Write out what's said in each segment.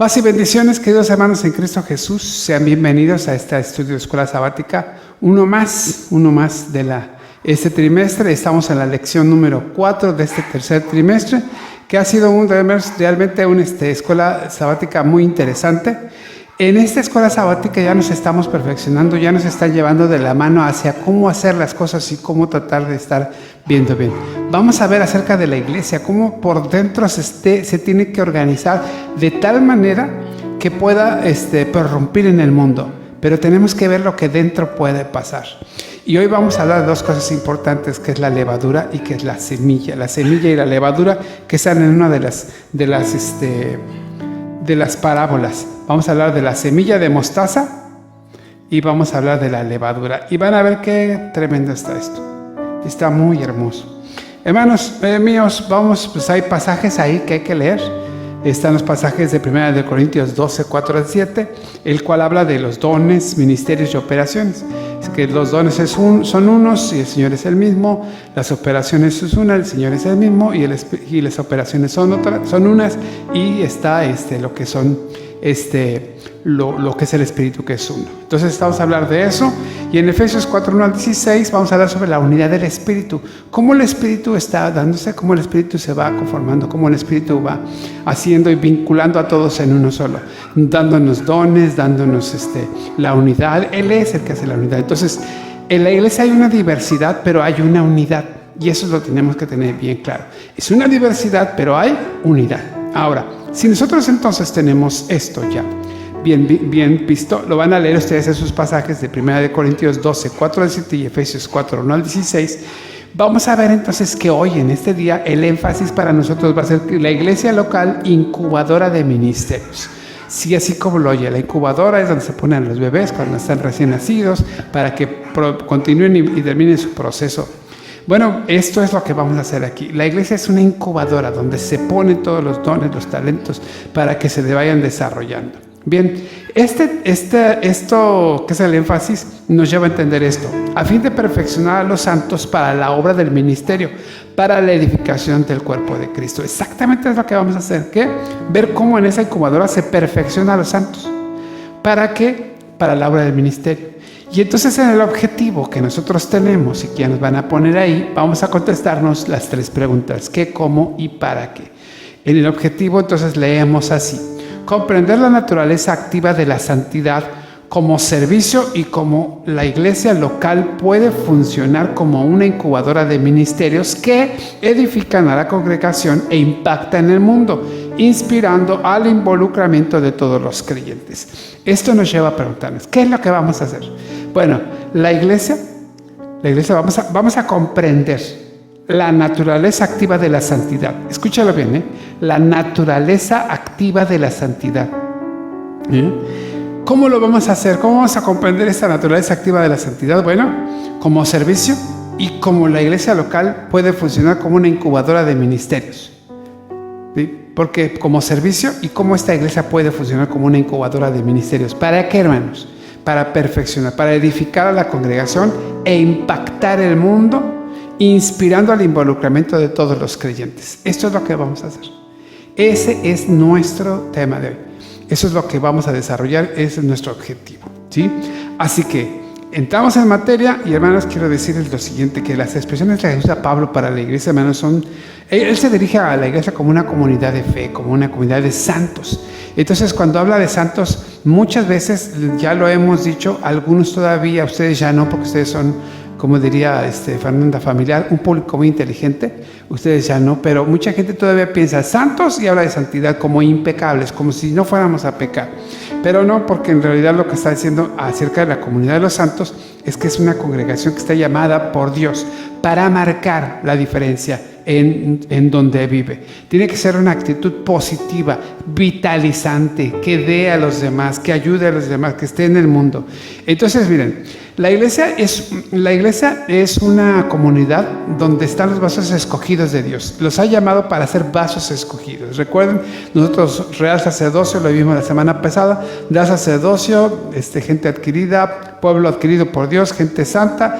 Paz y bendiciones, queridos hermanos en Cristo Jesús. Sean bienvenidos a este estudio de Escuela Sabática. Uno más de este trimestre. Estamos en la lección número 4 de este tercer trimestre, que ha sido realmente una escuela sabática muy interesante. En esta escuela sabática ya nos estamos perfeccionando, ya nos están llevando de la mano hacia cómo hacer las cosas y cómo tratar de estar viendo bien. Vamos a ver acerca de la iglesia, cómo por dentro se tiene que organizar de tal manera que pueda prorrumpir en el mundo. Pero tenemos que ver lo que dentro puede pasar. Y hoy vamos a hablar de dos cosas importantes, que es la levadura y que es la semilla. La semilla y la levadura que están en una de las parábolas. Vamos a hablar de la semilla de mostaza y vamos a hablar de la levadura. Y van a ver qué tremendo está esto. Está muy hermoso. Hermanos míos, pues hay pasajes ahí que hay que leer. Están los pasajes de 1 Corintios 12, 4 al 7, el cual habla de los dones, ministerios y operaciones. Es que los dones son unos y el Señor es el mismo, las operaciones es una, el Señor es el mismo y las operaciones son unas, y está lo que son lo que es el Espíritu, que es uno. Entonces vamos a hablar de eso, y en Efesios 4, 1 al 16 vamos a hablar sobre la unidad del Espíritu, cómo el Espíritu está dándose, cómo el Espíritu se va conformando, cómo el Espíritu va haciendo y vinculando a todos en uno solo, dándonos dones, dándonos la unidad. Él es el que hace la unidad. Entonces en la iglesia hay una diversidad, pero hay una unidad, y eso lo tenemos que tener bien claro. Es una diversidad, pero hay unidad. Ahora, si nosotros entonces tenemos esto ya bien visto, lo van a leer ustedes en sus pasajes de 1 Corintios 12, 4 al 7 y Efesios 4, 1 al 16. Vamos a ver entonces que hoy, en este día, el énfasis para nosotros va a ser la iglesia local incubadora de ministerios. Sí, así como lo oye, la incubadora es donde se ponen los bebés cuando están recién nacidos para que continúen y terminen su proceso. Bueno, esto es lo que vamos a hacer aquí. La iglesia es una incubadora donde se ponen todos los dones, los talentos para que se vayan desarrollando. Bien, esto que es el énfasis nos lleva a entender esto, a fin de perfeccionar a los santos para la obra del ministerio, para la edificación del cuerpo de Cristo. Exactamente es lo que vamos a hacer, ¿qué? Ver cómo en esa incubadora se perfecciona a los santos. ¿Para qué? Para la obra del ministerio. Y entonces en el objetivo que nosotros tenemos y que ya nos van a poner ahí, vamos a contestarnos las tres preguntas: ¿qué, cómo y para qué? En el objetivo entonces leemos así: comprender la naturaleza activa de la santidad como servicio y cómo la iglesia local puede funcionar como una incubadora de ministerios que edifican a la congregación e impactan en el mundo, inspirando al involucramiento de todos los creyentes. Esto nos lleva a preguntarnos, ¿qué es lo que vamos a hacer? Bueno, la iglesia vamos a comprender la naturaleza activa de la santidad. Escúchalo bien, la naturaleza activa de la santidad. ¿Cómo lo vamos a hacer? ¿Cómo vamos a comprender esta naturaleza activa de la santidad? Bueno, como servicio y como la iglesia local puede funcionar como una incubadora de ministerios. ¿Sí? Porque como servicio y cómo esta iglesia puede funcionar como una incubadora de ministerios. ¿Para qué, hermanos? Para perfeccionar, para edificar a la congregación e impactar el mundo, inspirando al involucramiento de todos los creyentes. Esto es lo que vamos a hacer. Ese es nuestro tema de hoy. Eso es lo que vamos a desarrollar, ese es nuestro objetivo, ¿sí? Así que entramos en materia, y hermanos, quiero decirles lo siguiente, que las expresiones que usa Pablo para la iglesia, hermanos, él se dirige a la iglesia como una comunidad de fe, como una comunidad de santos. Entonces, cuando habla de santos, muchas veces, ya lo hemos dicho, algunos todavía, ustedes ya no, porque ustedes son, como diría Fernanda Familiar, un público muy inteligente, ustedes ya no, pero mucha gente todavía piensa santos y habla de santidad como impecables, como si no fuéramos a pecar. Pero no, porque en realidad lo que está diciendo acerca de la comunidad de los santos es que es una congregación que está llamada por Dios para marcar la diferencia en donde vive. Tiene que ser una actitud positiva, vitalizante, que dé a los demás, que ayude a los demás, que esté en el mundo. Entonces, miren, la iglesia es una comunidad donde están los vasos escogidos de Dios. Los ha llamado para ser vasos escogidos. Recuerden, nosotros, Real Sacerdocio, lo vimos la semana pasada, Real Sacerdocio, gente adquirida, pueblo adquirido por Dios, gente santa.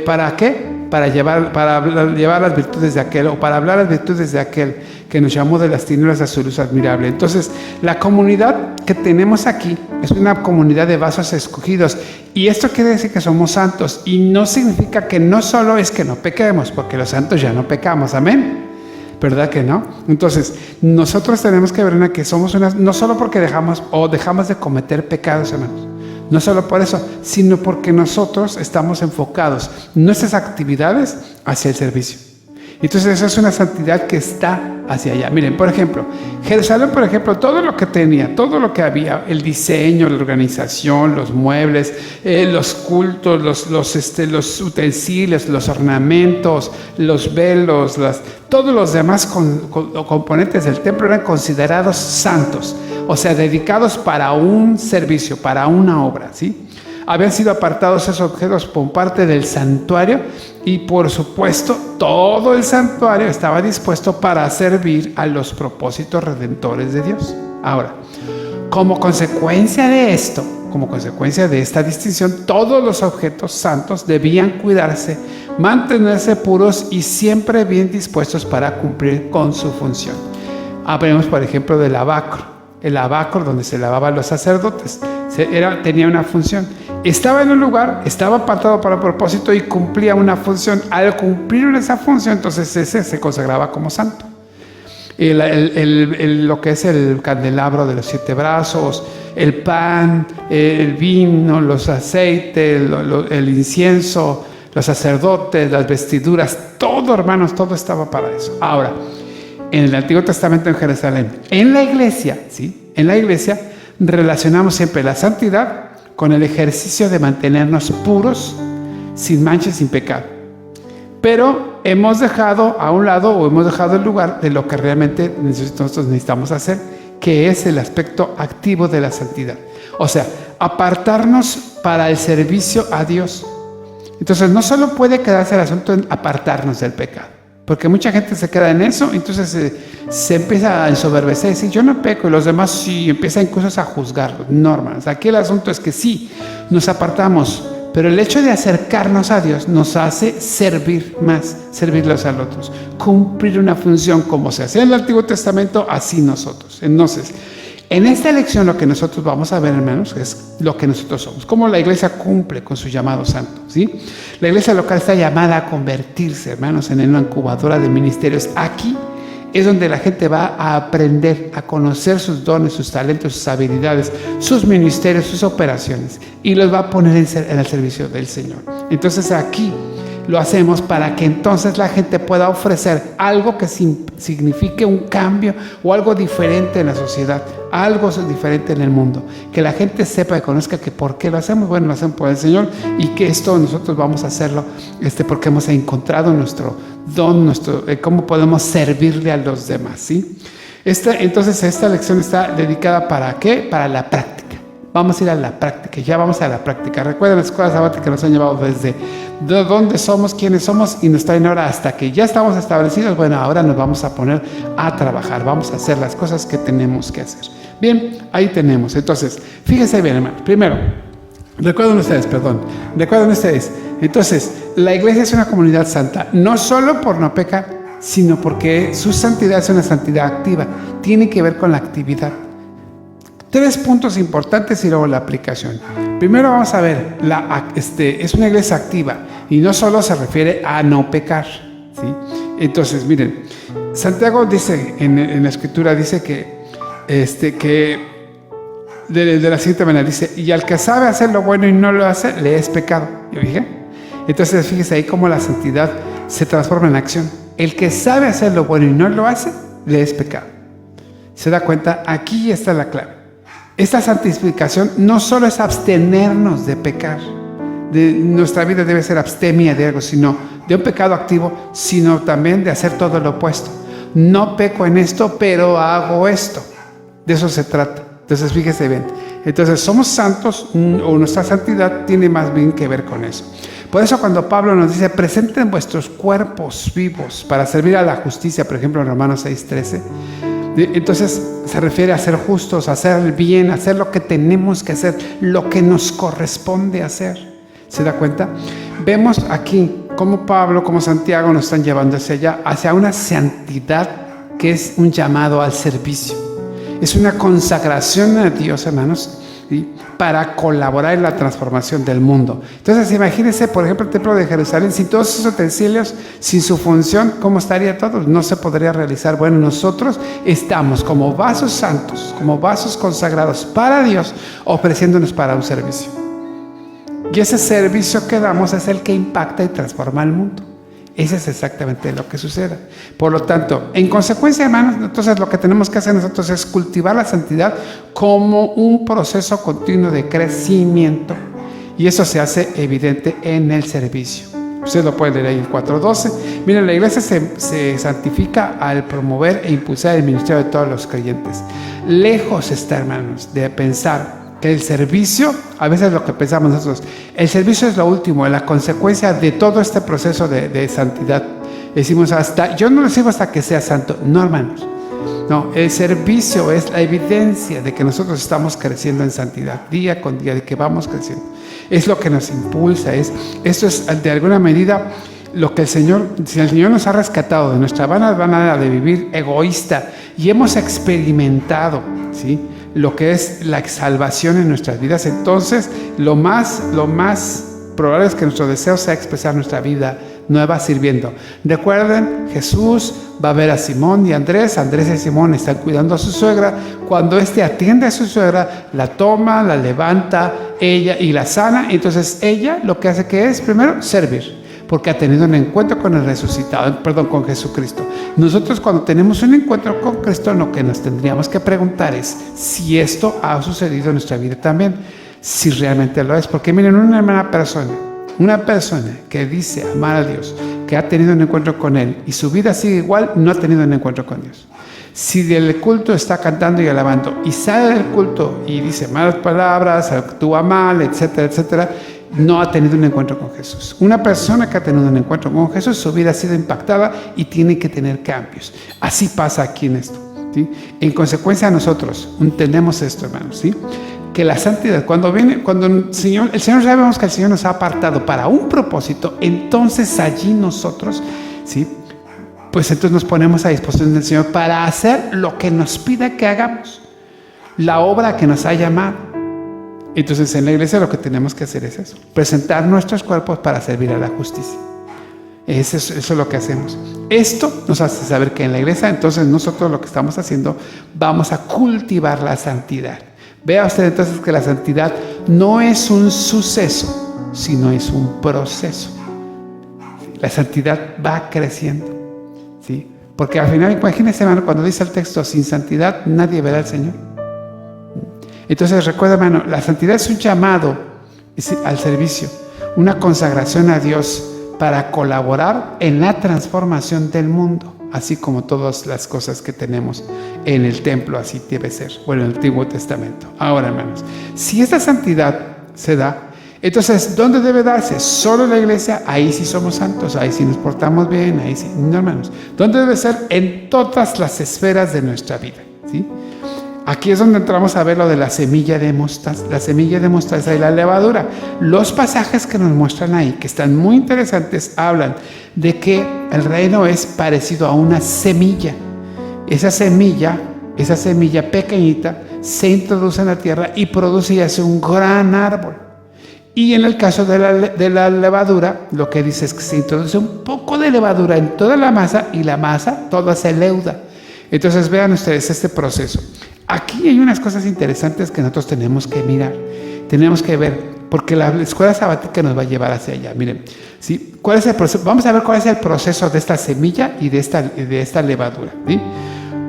¿Para qué? Para llevar las virtudes de aquel, o para hablar las virtudes de aquel que nos llamó de las tinieblas a su luz admirable. Entonces, la comunidad que tenemos aquí es una comunidad de vasos escogidos. Y esto quiere decir que somos santos. Y no significa que no solo es que no pequemos, porque los santos ya no pecamos. Amén. ¿Verdad que no? Entonces, nosotros tenemos que ver en que somos no solo porque dejamos de cometer pecados, hermanos. No solo por eso, sino porque nosotros estamos enfocados nuestras actividades hacia el servicio. Entonces, esa es una santidad que está hacia allá. Miren, por ejemplo, Jerusalén, por ejemplo, todo lo que tenía, todo lo que había, el diseño, la organización, los muebles, los cultos, los utensilios, los ornamentos, los velos, todos los demás componentes del templo eran considerados santos, o sea, dedicados para un servicio, para una obra, ¿sí? Habían sido apartados esos objetos por parte del santuario y, por supuesto, todo el santuario estaba dispuesto para servir a los propósitos redentores de Dios. Ahora, como consecuencia de esto, como consecuencia de esta distinción, todos los objetos santos debían cuidarse, mantenerse puros y siempre bien dispuestos para cumplir con su función. Hablemos, por ejemplo, del lavacro. El lavacro donde se lavaban los sacerdotes tenía una función. Estaba en un lugar, estaba apartado para propósito y cumplía una función. Al cumplir esa función, entonces ese se consagraba como santo. Lo que es el candelabro de los 7 brazos, el pan, el vino, los aceites, el incienso, los sacerdotes, las vestiduras, todo, hermanos, todo estaba para eso. Ahora, en el Antiguo Testamento en Jerusalén, en la iglesia, ¿sí? En la iglesia relacionamos siempre la santidad con el ejercicio de mantenernos puros, sin mancha y sin pecado. Pero hemos dejado a un lado o hemos dejado el lugar de lo que realmente nosotros necesitamos hacer, que es el aspecto activo de la santidad. O sea, apartarnos para el servicio a Dios. Entonces, no solo puede quedarse el asunto en apartarnos del pecado, porque mucha gente se queda en eso, entonces se empieza a ensoberbecer y decir, yo no peco, y los demás sí, empiezan incluso a juzgarlo. No, hermanos, aquí el asunto es que sí, nos apartamos, pero el hecho de acercarnos a Dios nos hace servir más, servirlos a los otros, cumplir una función como se hacía en el Antiguo Testamento, así nosotros. Entonces, en esta lección lo que nosotros vamos a ver, hermanos, es lo que nosotros somos, cómo la iglesia cumple con su llamado santo, ¿sí? La iglesia local está llamada a convertirse, hermanos, en una incubadora de ministerios. Aquí es donde la gente va a aprender a conocer sus dones, sus talentos, sus habilidades, sus ministerios, sus operaciones, y los va a poner en el servicio del Señor. Entonces aquí lo hacemos para que entonces la gente pueda ofrecer algo que signifique un cambio o algo diferente en la sociedad, algo diferente en el mundo, que la gente sepa y conozca que por qué lo hacemos. Bueno, lo hacemos por el Señor, y que esto nosotros vamos a hacerlo porque hemos encontrado nuestro don, cómo podemos servirle a los demás, ¿sí? Entonces esta lección está dedicada ¿para qué? Para la práctica. Vamos a ir a la práctica, ya vamos a la práctica. Recuerden las escuelas sabáticas que nos han llevado desde de dónde somos, quiénes somos, y nos traen ahora hasta que ya estamos establecidos. Bueno, ahora nos vamos a poner a trabajar, vamos a hacer las cosas que tenemos que hacer. Bien, ahí tenemos. Entonces, fíjense bien, hermano. Primero, recuerden ustedes. Entonces, la iglesia es una comunidad santa, no solo por no pecar, sino porque su santidad es una santidad activa. Tiene que ver con la actividad. 3 puntos importantes y luego la aplicación. Primero vamos a ver, es una iglesia activa y no solo se refiere a no pecar, ¿sí? Entonces, miren, Santiago dice en la escritura, dice que de la siguiente manera, dice, y al que sabe hacer lo bueno y no lo hace, le es pecado. ¿Ya dije? Entonces, fíjese ahí cómo la santidad se transforma en acción. El que sabe hacer lo bueno y no lo hace, le es pecado. ¿Se da cuenta? Aquí está la clave. Esta santificación no solo es abstenernos de pecar, nuestra vida debe ser abstemia de algo, sino de un pecado activo, sino también de hacer todo lo opuesto. No peco en esto, pero hago esto. De eso se trata. Entonces, fíjese bien. Entonces, somos santos, o nuestra santidad tiene más bien que ver con eso. Por eso cuando Pablo nos dice, presenten vuestros cuerpos vivos para servir a la justicia, por ejemplo en Romanos 6:13, entonces se refiere a ser justos, a hacer el bien, a hacer lo que tenemos que hacer, lo que nos corresponde hacer. ¿Se da cuenta? Vemos aquí cómo Pablo, como Santiago nos están llevando hacia allá, hacia una santidad que es un llamado al servicio. Es una consagración a Dios, hermanos, ¿sí? Para colaborar en la transformación del mundo. Entonces, imagínense, por ejemplo, el templo de Jerusalén, sin todos esos utensilios, sin su función, ¿cómo estaría todo? No se podría realizar. Bueno, nosotros estamos como vasos santos, como vasos consagrados para Dios, ofreciéndonos para un servicio. Y ese servicio que damos es el que impacta y transforma el mundo. Ese es exactamente lo que sucede. Por lo tanto, en consecuencia, hermanos, entonces lo que tenemos que hacer nosotros es cultivar la santidad como un proceso continuo de crecimiento. Y eso se hace evidente en el servicio. Ustedes lo pueden leer ahí en 4:12. Miren, la iglesia se santifica al promover e impulsar el ministerio de todos los creyentes. Lejos está, hermanos, de pensar que el servicio, a veces lo que pensamos nosotros, el servicio es lo último, la consecuencia de todo este proceso de santidad. Decimos, yo no lo sirvo hasta que sea santo. No, hermanos. No, el servicio es la evidencia de que nosotros estamos creciendo en santidad, día con día, de que vamos creciendo. Es lo que nos impulsa, esto es de alguna medida lo que si el Señor nos ha rescatado de nuestra manera de vivir egoísta y hemos experimentado, ¿sí?, lo que es la salvación en nuestras vidas, entonces lo más probable es que nuestro deseo sea expresar nuestra vida nueva sirviendo. Recuerden, Jesús va a ver a Simón y Andrés. Andrés y Simón están cuidando a su suegra. Cuando éste atiende a su suegra, la toma, la levanta ella y la sana. Entonces ella lo que hace que es primero servir, porque ha tenido un encuentro con el resucitado, con Jesucristo. Nosotros cuando tenemos un encuentro con Cristo, lo que nos tendríamos que preguntar es si esto ha sucedido en nuestra vida también, si realmente lo es. Porque miren, una persona que dice amar a Dios, que ha tenido un encuentro con Él y su vida sigue igual, no ha tenido un encuentro con Dios. Si del culto está cantando y alabando y sale del culto y dice malas palabras, actúa mal, etcétera, etcétera, no ha tenido un encuentro con Jesús. Una persona que ha tenido un encuentro con Jesús, su vida ha sido impactada y tiene que tener cambios. Así pasa aquí en esto, ¿sí? En consecuencia, nosotros entendemos esto, hermanos, ¿sí?, que la santidad, cuando el Señor sabemos que el Señor nos ha apartado para un propósito, entonces allí nosotros, ¿sí?, pues entonces nos ponemos a disposición del Señor para hacer lo que nos pida que hagamos, la obra que nos ha llamado. Entonces en la iglesia lo que tenemos que hacer es eso, presentar nuestros cuerpos para servir a la justicia. Eso es lo que hacemos. Esto nos hace saber que en la iglesia entonces nosotros lo que estamos haciendo, vamos a cultivar la santidad. Vea usted entonces que la santidad no es un suceso, sino es un proceso. La santidad va creciendo, ¿sí? Porque al final, imagínense, hermano, cuando dice el texto, sin santidad nadie verá al Señor. Entonces recuerda, hermano, la santidad es un llamado al servicio, una consagración a Dios para colaborar en la transformación del mundo, así como todas las cosas que tenemos en el templo, así debe ser, bueno, en el Antiguo Testamento. Ahora, hermanos, si esta santidad se da, entonces, ¿dónde debe darse? Solo en la iglesia. Ahí sí somos santos, ahí sí nos portamos bien, ahí sí. No, hermanos, ¿dónde debe ser? En todas las esferas de nuestra vida, ¿sí? Aquí es donde entramos a ver lo de la semilla de mostaza y la levadura. Los pasajes que nos muestran ahí, que están muy interesantes, hablan de que el reino es parecido a una semilla. Esa semilla pequeñita se introduce en la tierra y produce y hace un gran árbol. Y en el caso de la levadura, lo que dice es que se introduce un poco de levadura en toda la masa y la masa toda se leuda. Entonces vean ustedes este proceso. Aquí hay unas cosas interesantes que nosotros tenemos que mirar, tenemos que ver, porque la escuela sabática nos va a llevar hacia allá. Miren, ¿sí? ¿Cuál es el proceso? Vamos a ver cuál es el proceso de esta semilla y de esta levadura, ¿sí?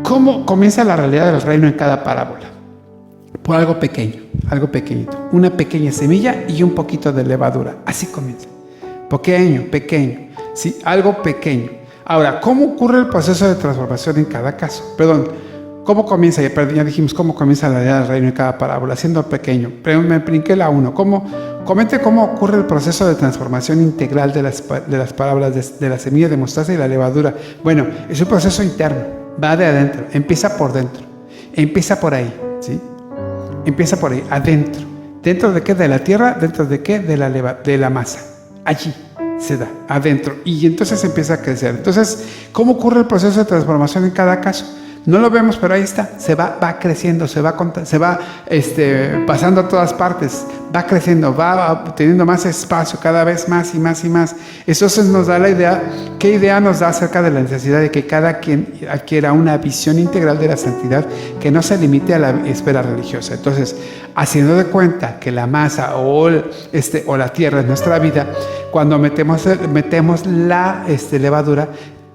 ¿Cómo comienza la realidad del reino en cada parábola? Por algo pequeño, algo pequeñito, una pequeña semilla y un poquito de levadura. Así comienza, pequeño, ¿sí? Algo pequeño. Ahora, ¿cómo ocurre el proceso de transformación en cada caso? ¿Cómo comienza? Ya dijimos cómo comienza la idea del reino en cada parábola, siendo pequeño. Pero me brinqué la 1. Comente cómo ocurre el proceso de transformación integral de las parábolas de la semilla de mostaza y la levadura. Bueno, es un proceso interno, va de adentro, empieza por dentro, empieza por ahí, ¿sí? Empieza por ahí, adentro. ¿Dentro de qué? De la tierra. ¿Dentro de qué? De la masa. Allí, se da adentro y entonces empieza a crecer. Entonces, ¿cómo ocurre el proceso de transformación en cada caso? No lo vemos, pero ahí está, va creciendo, se va pasando a todas partes, va creciendo, va teniendo más espacio, cada vez más y más y más. Entonces nos da la idea, ¿qué idea nos da acerca de la necesidad de que cada quien adquiera una visión integral de la santidad que no se limite a la esfera religiosa? Entonces, haciendo de cuenta que la masa o la tierra es nuestra vida, cuando metemos la levadura,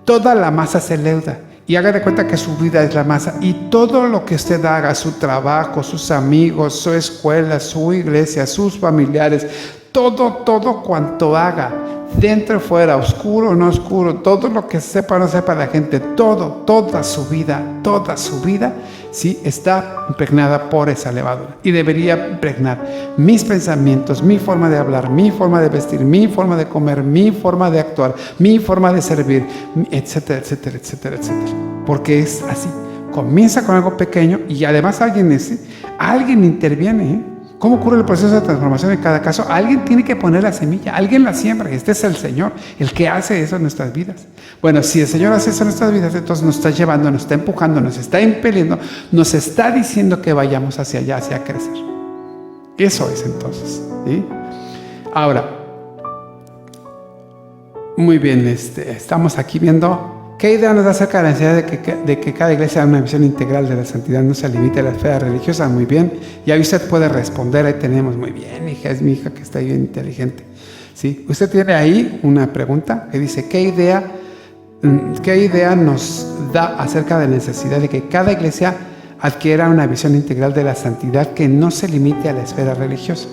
toda la masa se leuda. Y haga de cuenta que su vida es la masa y todo lo que usted haga, su trabajo, sus amigos, su escuela, su iglesia, sus familiares, todo cuanto haga, dentro y fuera, oscuro o no oscuro, todo lo que sepa o no sepa la gente, toda su vida, sí, está impregnada por esa levadura y debería impregnar mis pensamientos, mi forma de hablar, mi forma de vestir, mi forma de comer, mi forma de actuar, mi forma de servir, etcétera, etcétera, etcétera, etcétera, porque es así. Comienza con algo pequeño y además alguien interviene, ¿eh? ¿Cómo ocurre el proceso de transformación en cada caso? Alguien tiene que poner la semilla, alguien la siembra, y este es el Señor, el que hace eso en nuestras vidas. Bueno, si el Señor hace eso en nuestras vidas, entonces nos está llevando, nos está empujando, nos está impeliendo, nos está diciendo que vayamos hacia allá, hacia crecer. Eso es entonces, ¿sí? Ahora, muy bien, estamos aquí viendo ¿qué idea nos da acerca de la necesidad de que cada iglesia haga una visión integral de la santidad? No se limite a la esfera religiosa. Muy bien. Y ahí usted puede responder. Ahí tenemos. Muy bien, hija. Es mi hija que está bien inteligente. ¿Sí? Usted tiene ahí una pregunta que dice, ¿qué idea nos da acerca de la necesidad de que cada iglesia adquiera una visión integral de la santidad que no se limite a la esfera religiosa?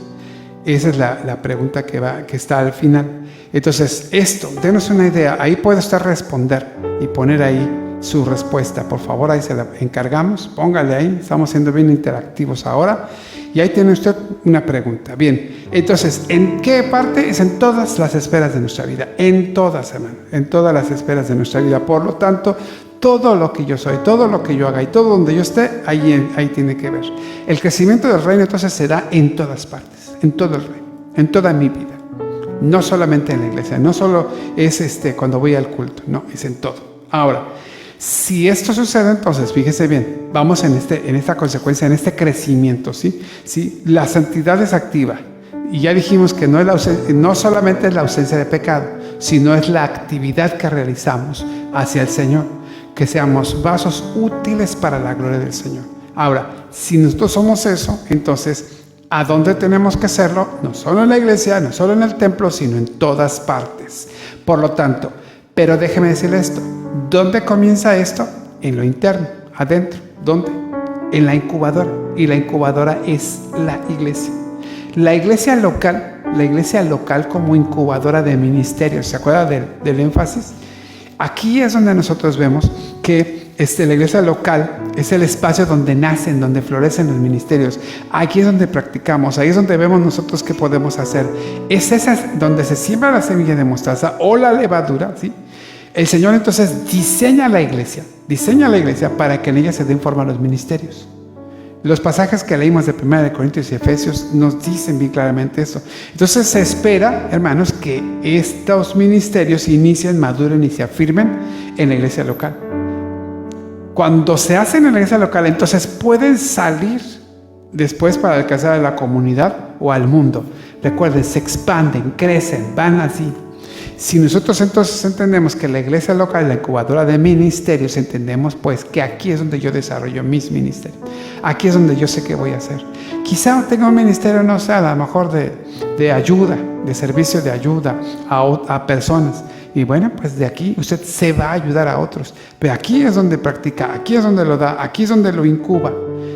Esa es la pregunta que está al final. Entonces, denos una idea. Ahí puede usted responder y poner ahí su respuesta. Por favor, ahí se la encargamos. Póngale ahí. Estamos siendo bien interactivos ahora. Y ahí tiene usted una pregunta. Bien, entonces, ¿en qué parte? Es en todas las esferas de nuestra vida. En todas, hermano. En todas las esferas de nuestra vida. Por lo tanto, todo lo que yo soy, todo lo que yo haga y todo donde yo esté, ahí tiene que ver. El crecimiento del reino entonces se da en todas partes, en todo el reino, en toda mi vida. No solamente en la iglesia, no solo es cuando voy al culto, no, es en todo. Ahora, si esto sucede, entonces, fíjese bien, vamos en esta consecuencia, en este crecimiento, ¿sí? ¿Sí? La santidad es activa. Y ya dijimos que no solamente es la ausencia de pecado, sino es la actividad que realizamos hacia el Señor. Que seamos vasos útiles para la gloria del Señor. Ahora, si nosotros somos eso, entonces, ¿a dónde tenemos que hacerlo? No solo en la iglesia, no solo en el templo, sino en todas partes. Por lo tanto, pero déjeme decirle esto, ¿dónde comienza esto? En lo interno, adentro. ¿Dónde? En la incubadora. Y la incubadora es la iglesia. La iglesia local como incubadora de ministerios. ¿Se acuerda del énfasis? Aquí es donde nosotros vemos que la iglesia local es el espacio donde nacen, donde florecen los ministerios. Aquí es donde practicamos, ahí es donde vemos nosotros qué podemos hacer. Es donde se siembra la semilla de mostaza o la levadura, ¿sí? El Señor entonces diseña la iglesia para que en ella se den forma los ministerios. Los pasajes que leímos de 1 Corintios y Efesios nos dicen bien claramente eso. Entonces se espera, hermanos, que estos ministerios inicien, maduren y se afirmen en la iglesia local. Cuando se hacen en la iglesia local, entonces pueden salir después para alcanzar a la comunidad o al mundo. Recuerden, se expanden, crecen, van así. Si nosotros entonces entendemos que la iglesia local es la incubadora de ministerios, entendemos pues que aquí es donde yo desarrollo mis ministerios. Aquí es donde yo sé qué voy a hacer. Quizá tenga un ministerio, no sé, a lo mejor de ayuda, de servicio de ayuda a personas. Y bueno, pues de aquí usted se va a ayudar a otros. Pero aquí es donde practica, aquí es donde lo da, aquí es donde lo incuba.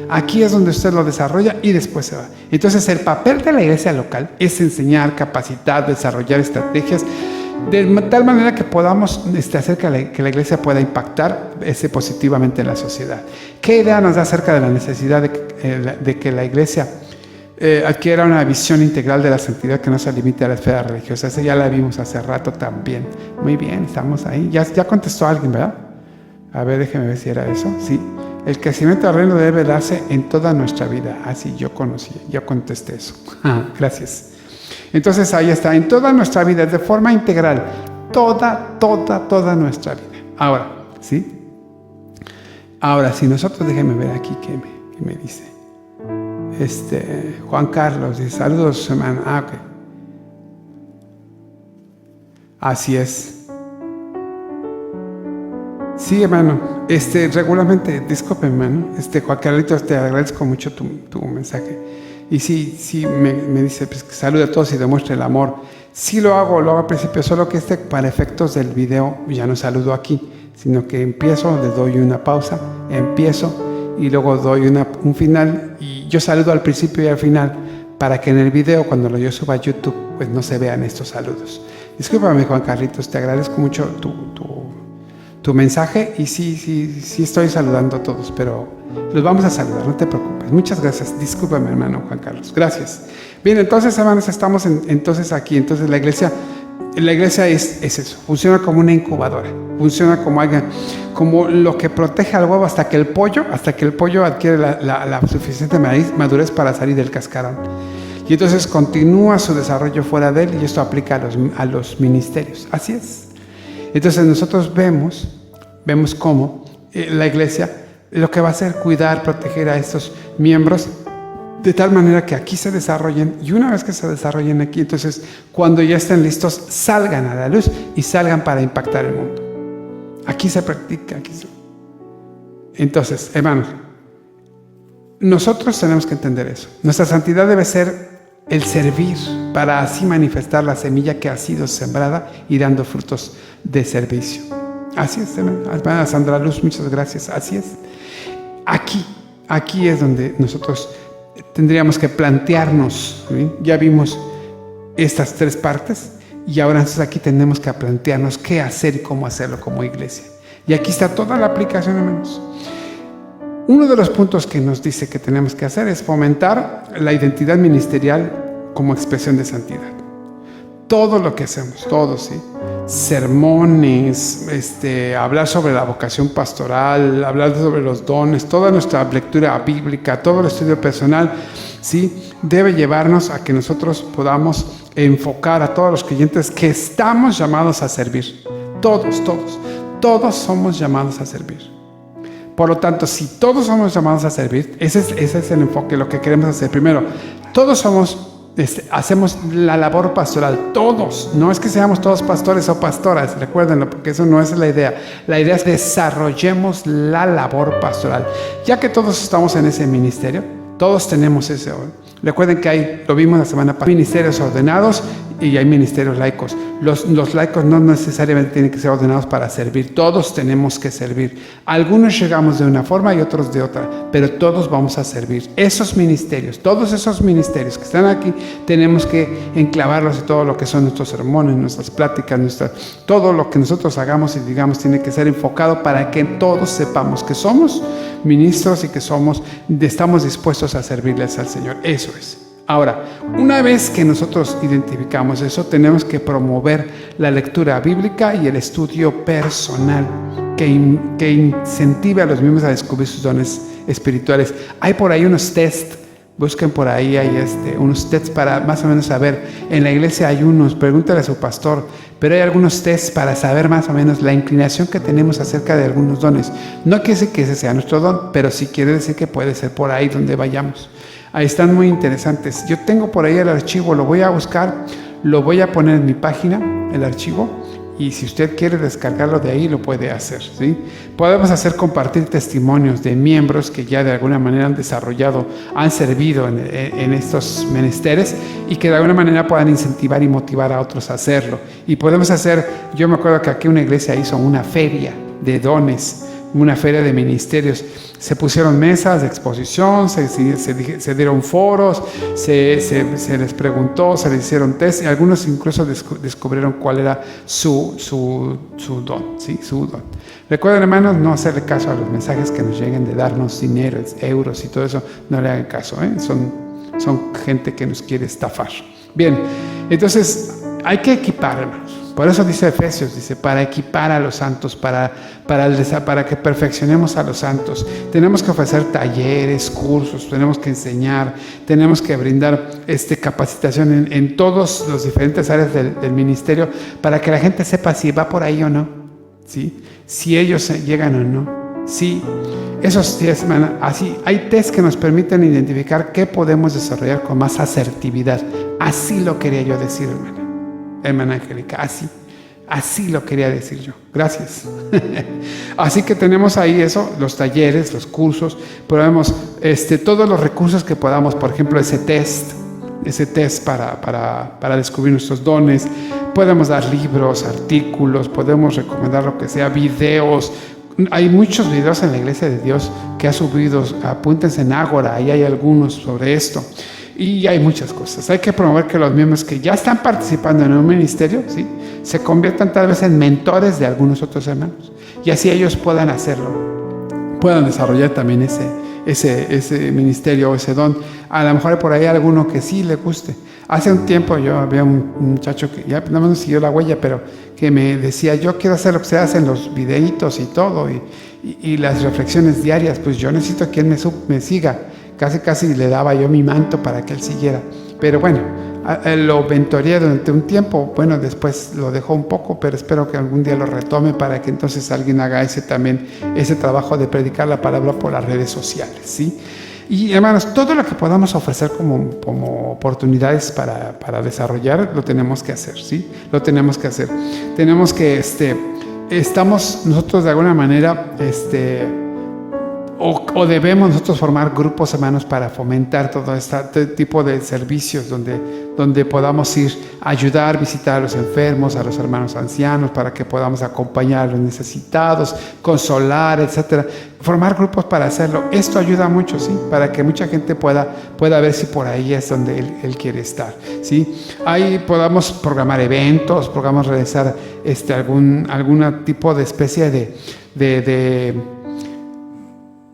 Aquí es donde usted lo desarrolla y después se va. Entonces el papel de la iglesia local es enseñar, capacitar, desarrollar estrategias de tal manera que podamos hacer que la iglesia pueda impactar positivamente en la sociedad. ¿Qué idea nos da acerca de la necesidad de que la iglesia adquiera una visión integral de la santidad que no se limite a la esfera religiosa? Esa ya la vimos hace rato también. Muy bien, estamos ahí. Ya contestó alguien, ¿verdad? A ver, déjeme ver si era eso. Sí. El crecimiento del reino debe darse en toda nuestra vida. Así yo contesté eso. Gracias. Entonces ahí está, en toda nuestra vida, de forma integral, toda nuestra vida. Ahora, ¿sí? Ahora, si nosotros, déjenme ver aquí qué me dice. Juan Carlos dice, saludos, hermano. Ok. Así es. Sí, hermano. Regularmente, disculpe, hermano. Juan Carlitos, te agradezco mucho tu mensaje. Y sí, me dice, pues, que saluda a todos y demuestre el amor. Sí lo hago al principio, solo que para efectos del video ya no saludo aquí, sino que empiezo, le doy una pausa, empiezo y luego doy un final y yo saludo al principio y al final para que en el video, cuando yo suba a YouTube, pues no se vean estos saludos. Discúlpame, Juan Carlitos, te agradezco mucho tu mensaje y sí estoy saludando a todos, pero los vamos a saludar, no te preocupes. Muchas gracias. Discúlpame, hermano Juan Carlos. Gracias. Bien, entonces, hermanos, estamos entonces aquí. Entonces la iglesia es eso. Funciona como una incubadora. Funciona como lo que protege al huevo hasta que el pollo adquiere la suficiente madurez para salir del cascarón. Y entonces continúa su desarrollo fuera de él y esto aplica a los ministerios. Así es. Entonces nosotros vemos cómo la iglesia lo que va a hacer cuidar, proteger a estos miembros de tal manera que aquí se desarrollen y una vez que se desarrollen aquí, entonces cuando ya estén listos salgan a la luz y salgan para impactar el mundo. Aquí se practica. Entonces, hermanos, nosotros tenemos que entender eso. Nuestra santidad debe ser el servir para así manifestar la semilla que ha sido sembrada y dando frutos de servicio. Así es, hermana Sandra Luz, muchas gracias. Así es. Aquí es donde nosotros tendríamos que plantearnos, ¿sí? Ya vimos estas tres partes y ahora entonces aquí tenemos que plantearnos qué hacer y cómo hacerlo como iglesia. Y aquí está toda la aplicación, hermanos. Uno de los puntos que nos dice que tenemos que hacer es fomentar la identidad ministerial como expresión de santidad. Todo lo que hacemos, todo, ¿sí? Sermones, hablar sobre la vocación pastoral, hablar sobre los dones, toda nuestra lectura bíblica, todo el estudio personal, ¿sí? Debe llevarnos a que nosotros podamos enfocar a todos los creyentes que estamos llamados a servir. Todos somos llamados a servir. Por lo tanto, si todos somos llamados a servir, ese es el enfoque, lo que queremos hacer. Primero, todos hacemos la labor pastoral, todos. No es que seamos todos pastores o pastoras, recuérdenlo, porque eso no es la idea. La idea es desarrollemos la labor pastoral. Ya que todos estamos en ese ministerio, todos tenemos ese orden. Recuerden que lo vimos la semana pasada, ministerios ordenados y hay ministerios laicos. Los laicos no necesariamente tienen que ser ordenados para servir, todos tenemos que servir. Algunos llegamos de una forma y otros de otra, pero todos vamos a servir. Todos esos ministerios que están aquí, tenemos que enclavarlos en todo lo que son nuestros sermones, nuestras pláticas, todo lo que nosotros hagamos y digamos tiene que ser enfocado para que todos sepamos que somos ministros y que estamos dispuestos a servirles al Señor. Eso es. Ahora, una vez que nosotros identificamos eso, tenemos que promover la lectura bíblica y el estudio personal que incentive a los miembros a descubrir sus dones espirituales. Hay por ahí unos tests, busquen por ahí, hay unos tests para más o menos saber. En la iglesia hay unos, pregúntale a su pastor, pero hay algunos tests para saber más o menos la inclinación que tenemos acerca de algunos dones. No quiere decir que ese sea nuestro don, pero sí quiere decir que puede ser por ahí donde vayamos. Ahí están muy interesantes. Yo tengo por ahí el archivo, lo voy a buscar, lo voy a poner en mi página, el archivo, y si usted quiere descargarlo de ahí, lo puede hacer, ¿sí? Podemos compartir testimonios de miembros que ya de alguna manera han servido en estos menesteres y que de alguna manera puedan incentivar y motivar a otros a hacerlo. Y podemos yo me acuerdo que aquí una iglesia hizo una feria de dones, una feria de ministerios. Se pusieron mesas de exposición, se dieron foros, se les preguntó, se les hicieron test y algunos incluso descubrieron cuál era su don, ¿sí? Su don. Recuerden, hermanos, no hacerle caso a los mensajes que nos lleguen de darnos dinero, euros y todo eso. No le hagan caso, ¿eh? Son gente que nos quiere estafar. Bien, entonces hay que equipar, hermanos. Por eso dice Efesios, dice, para equipar a los santos, para que perfeccionemos a los santos. Tenemos que ofrecer talleres, cursos, tenemos que enseñar, tenemos que brindar capacitación en todas las diferentes áreas del ministerio para que la gente sepa si va por ahí o no, ¿sí? Si ellos llegan o no. Sí, esos test, así, hay test que nos permiten identificar qué podemos desarrollar con más asertividad. Así lo quería yo decir, hermana Angélica, así lo quería decir yo. Gracias. Así que tenemos ahí eso, los talleres, los cursos, probemos todos los recursos que podamos, por ejemplo, ese test para descubrir nuestros dones. Podemos dar libros, artículos, podemos recomendar lo que sea, videos. Hay muchos videos en la Iglesia de Dios que ha subido, apúntense en Ágora, ahí hay algunos sobre esto. Y hay muchas cosas. Hay que promover que los miembros que ya están participando en un ministerio, ¿sí?, se conviertan tal vez en mentores de algunos otros hermanos. Y así ellos puedan hacerlo, puedan desarrollar también ese ministerio o ese don. A lo mejor hay por ahí alguno que sí le guste. Hace un tiempo yo había un muchacho que ya no me siguió la huella, pero que me decía, yo quiero hacer lo que se hace en los videitos y todo, y las reflexiones diarias, pues yo necesito quien me siga. Casi le daba yo mi manto para que él siguiera. Pero bueno, lo mentoreé durante un tiempo. Bueno, después lo dejó un poco, pero espero que algún día lo retome para que entonces alguien haga ese trabajo de predicar la palabra por las redes sociales, ¿sí? Y hermanos, todo lo que podamos ofrecer como oportunidades para desarrollar, lo tenemos que hacer, ¿sí? Lo tenemos que hacer. Tenemos que, estamos nosotros de alguna manera, o debemos nosotros formar grupos, hermanos, para fomentar todo este tipo de servicios donde podamos ir a ayudar, visitar a los enfermos, a los hermanos ancianos, para que podamos acompañar a los necesitados, consolar, etcétera. Formar grupos para hacerlo. Esto ayuda mucho, ¿sí? Para que mucha gente pueda ver si por ahí es donde él quiere estar, ¿sí? Ahí podamos programar eventos, podamos realizar algún tipo de especie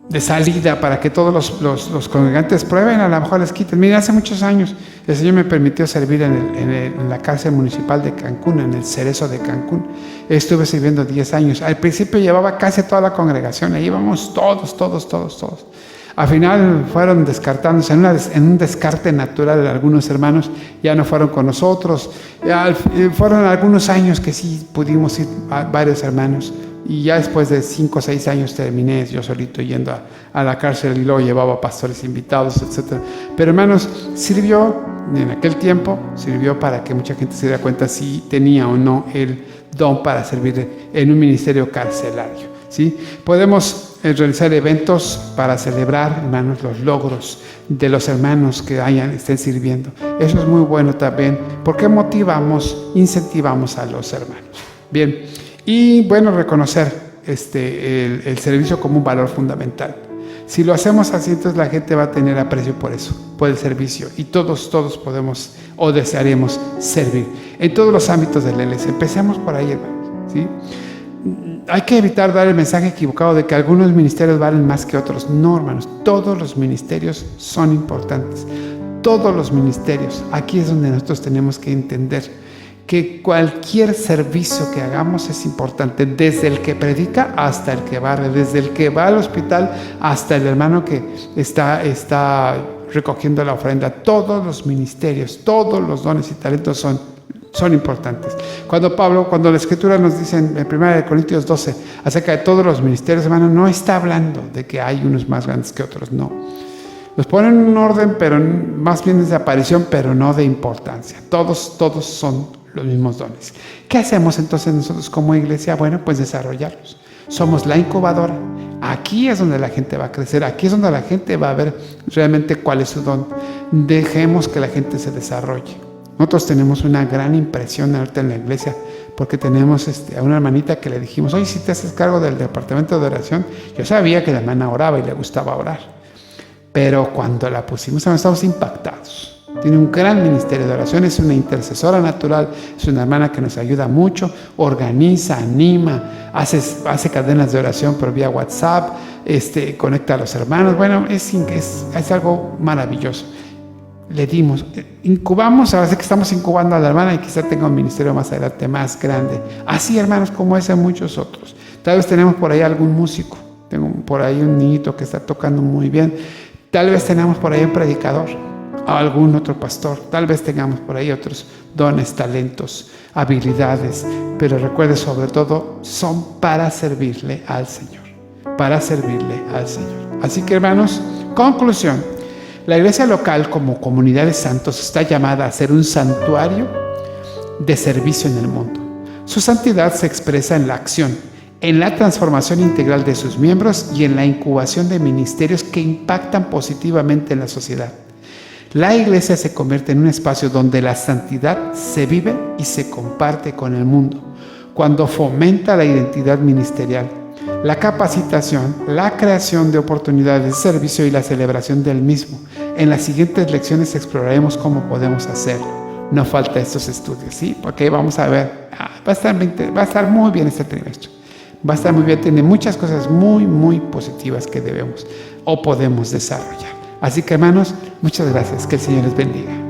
de salida para que todos los congregantes prueben, a lo mejor les quiten. Mira, hace muchos años el Señor me permitió servir en la cárcel municipal de Cancún, en el Cerezo de Cancún. Estuve sirviendo 10 años. Al principio llevaba casi toda la congregación, ahí íbamos todos. Al final fueron descartándose en un descarte natural de algunos hermanos, ya no fueron con nosotros. Fueron algunos años que sí pudimos ir a varios hermanos. Y ya después de 5 o 6 años terminé yo solito yendo a la cárcel y luego llevaba pastores invitados, etc. Pero hermanos, sirvió en aquel tiempo, sirvió para que mucha gente se diera cuenta si tenía o no el don para servir en un ministerio carcelario, ¿sí? Podemos realizar eventos para celebrar, hermanos, los logros de los hermanos que estén sirviendo. Eso es muy bueno también, porque incentivamos a los hermanos. Bien. Y bueno, reconocer el servicio como un valor fundamental. Si lo hacemos así, entonces la gente va a tener aprecio por eso, por el servicio. Y todos podemos o desearemos servir en todos los ámbitos de la iglesia. Empecemos por ahí, hermanos, ¿sí? Hay que evitar dar el mensaje equivocado de que algunos ministerios valen más que otros. No, hermanos, todos los ministerios son importantes. Todos los ministerios. Aquí es donde nosotros tenemos que entender que cualquier servicio que hagamos es importante, desde el que predica hasta el que barre, desde el que va al hospital hasta el hermano que está recogiendo la ofrenda. Todos los ministerios, todos los dones y talentos son importantes. Cuando la Escritura nos dice en 1 Corintios 12 acerca de todos los ministerios, hermano, no está hablando de que hay unos más grandes que otros, no. Los ponen en un orden, pero más bien es de aparición, pero no de importancia. Todos son los mismos dones. ¿Qué hacemos entonces nosotros como iglesia? Bueno, pues desarrollarlos. Somos la incubadora. Aquí es donde la gente va a crecer. Aquí es donde la gente va a ver realmente cuál es su don. Dejemos que la gente se desarrolle. Nosotros tenemos una gran impresión ahorita en la iglesia, porque tenemos a una hermanita que le dijimos, oye, si te haces cargo del departamento de oración. Yo sabía que la hermana oraba y le gustaba orar, pero cuando la pusimos, estamos impactados. Tiene un gran ministerio de oración, es una intercesora natural, es una hermana que nos ayuda mucho, organiza, anima, hace cadenas de oración por vía WhatsApp, conecta a los hermanos. Bueno, es algo maravilloso. le dimos, incubamos, ahora sí que estamos incubando a la hermana y quizá tenga un ministerio más adelante más grande. Así, hermanos, como ese, muchos otros. Tal vez tenemos por ahí algún músico, tengo por ahí un niñito que está tocando muy bien. Tal vez tenemos por ahí un predicador, o algún otro pastor. Tal vez tengamos por ahí otros dones, talentos, habilidades. Pero recuerde, sobre todo, son para servirle al Señor. Para servirle al Señor. Así que, hermanos, conclusión. La iglesia local, como comunidad de santos, está llamada a ser un santuario de servicio en el mundo. Su santidad se expresa en la acción, en la transformación integral de sus miembros y en la incubación de ministerios que impactan positivamente en la sociedad. La iglesia se convierte en un espacio donde la santidad se vive y se comparte con el mundo, cuando fomenta la identidad ministerial, la capacitación, la creación de oportunidades de servicio y la celebración del mismo. En las siguientes lecciones exploraremos cómo podemos hacerlo. No falta estos estudios, ¿sí? Porque vamos a ver, va a estar muy bien este trimestre. Va a estar muy bien, tiene muchas cosas muy, muy positivas que debemos o podemos desarrollar. Así que, hermanos, muchas gracias. Que el Señor les bendiga.